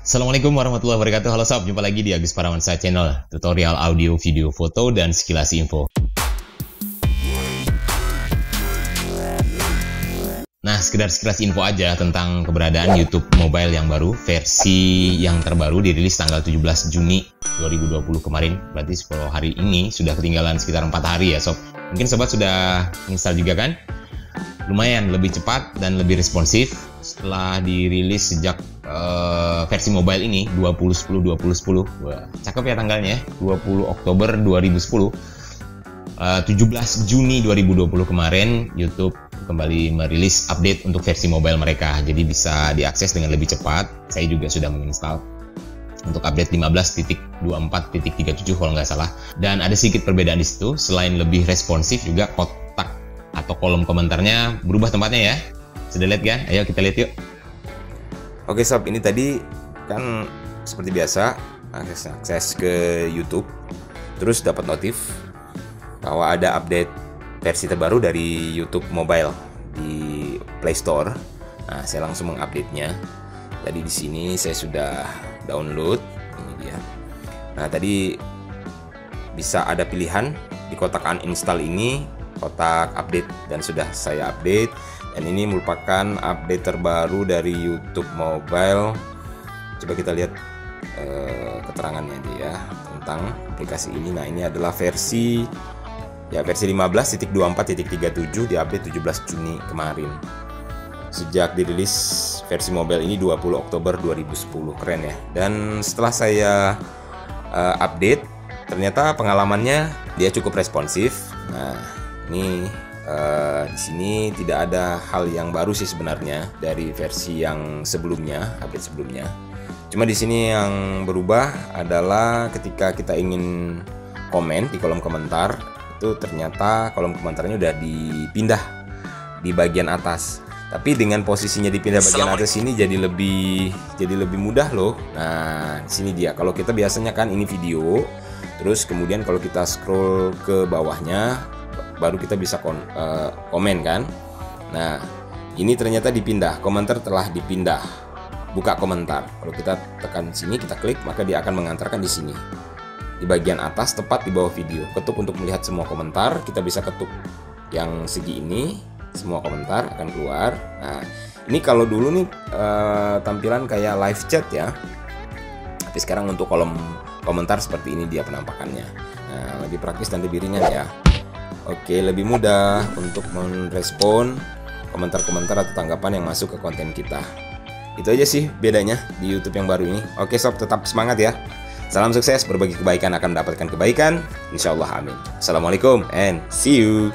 Assalamualaikum warahmatullahi wabarakatuh. Halo sob, jumpa lagi di Agus Parawansa Channel, tutorial audio, video, foto, dan sekilas info. Nah, sekilas info aja tentang keberadaan YouTube Mobile yang baru, versi yang terbaru dirilis tanggal 17 Juni 2020 kemarin. Berarti 10 hari ini sudah ketinggalan sekitar 4 hari ya sob. Mungkin sobat sudah install juga kan? Lumayan lebih cepat dan lebih responsif setelah dirilis sejak versi mobile ini 2010. Wah, cakep ya tanggalnya, 20 Oktober 2010. 17 Juni 2020 kemarin YouTube kembali merilis update untuk versi mobile mereka, jadi bisa diakses dengan lebih cepat. Saya juga sudah menginstal untuk update 15.24.37 kalau nggak salah. Dan ada sedikit perbedaan di situ, selain lebih responsif juga kotak atau kolom komentarnya berubah tempatnya ya. Sudah lihat kan? Ayo kita lihat yuk. Oke sob, ini tadi kan seperti biasa akses ke YouTube, terus dapat notif bahwa ada update versi terbaru dari YouTube Mobile di Play Store. Nah, saya langsung mengupdate-nya. Tadi di sini saya sudah download, ini dia. Nah, tadi bisa ada pilihan di kotak uninstall ini, kotak update, dan sudah saya update. Dan ini merupakan update terbaru dari YouTube Mobile. Coba kita lihat keterangannya dia tentang aplikasi ini. Nah, ini adalah versi 15.24.37 di update 17 Juni kemarin. Sejak dirilis versi mobile ini 20 Oktober 2010. Keren ya. Dan setelah saya update, ternyata pengalamannya dia cukup responsif. Nah, ini di sini tidak ada hal yang baru sih sebenarnya dari versi yang sebelumnya, update sebelumnya. Cuma di sini yang berubah adalah ketika kita ingin komen di kolom komentar, itu ternyata kolom komentarnya udah dipindah di bagian atas. Tapi dengan posisinya dipindah bagian atas ini jadi lebih mudah loh. Nah, di sini dia. Kalau kita biasanya kan ini video, terus kemudian kalau kita scroll ke bawahnya baru kita bisa komen kan. Nah, ini ternyata dipindah, komentar telah dipindah, buka komentar. Kalau kita tekan sini, kita klik, maka dia akan mengantarkan di sini di bagian atas tepat di bawah video. Ketuk untuk melihat semua komentar, kita bisa ketuk yang segi ini, semua komentar akan keluar. Nah, ini kalau dulu nih tampilan kayak live chat ya, tapi sekarang untuk kolom komentar seperti ini dia penampakannya. Nah, lebih praktis dan lebih ringan ya. Oke, lebih mudah untuk merespon komentar-komentar atau tanggapan yang masuk ke konten kita. Itu aja sih bedanya di YouTube yang baru ini. Oke sob, tetap semangat ya. Salam sukses, berbagi kebaikan akan mendapatkan kebaikan. Insyaallah, amin. Assalamualaikum and see you.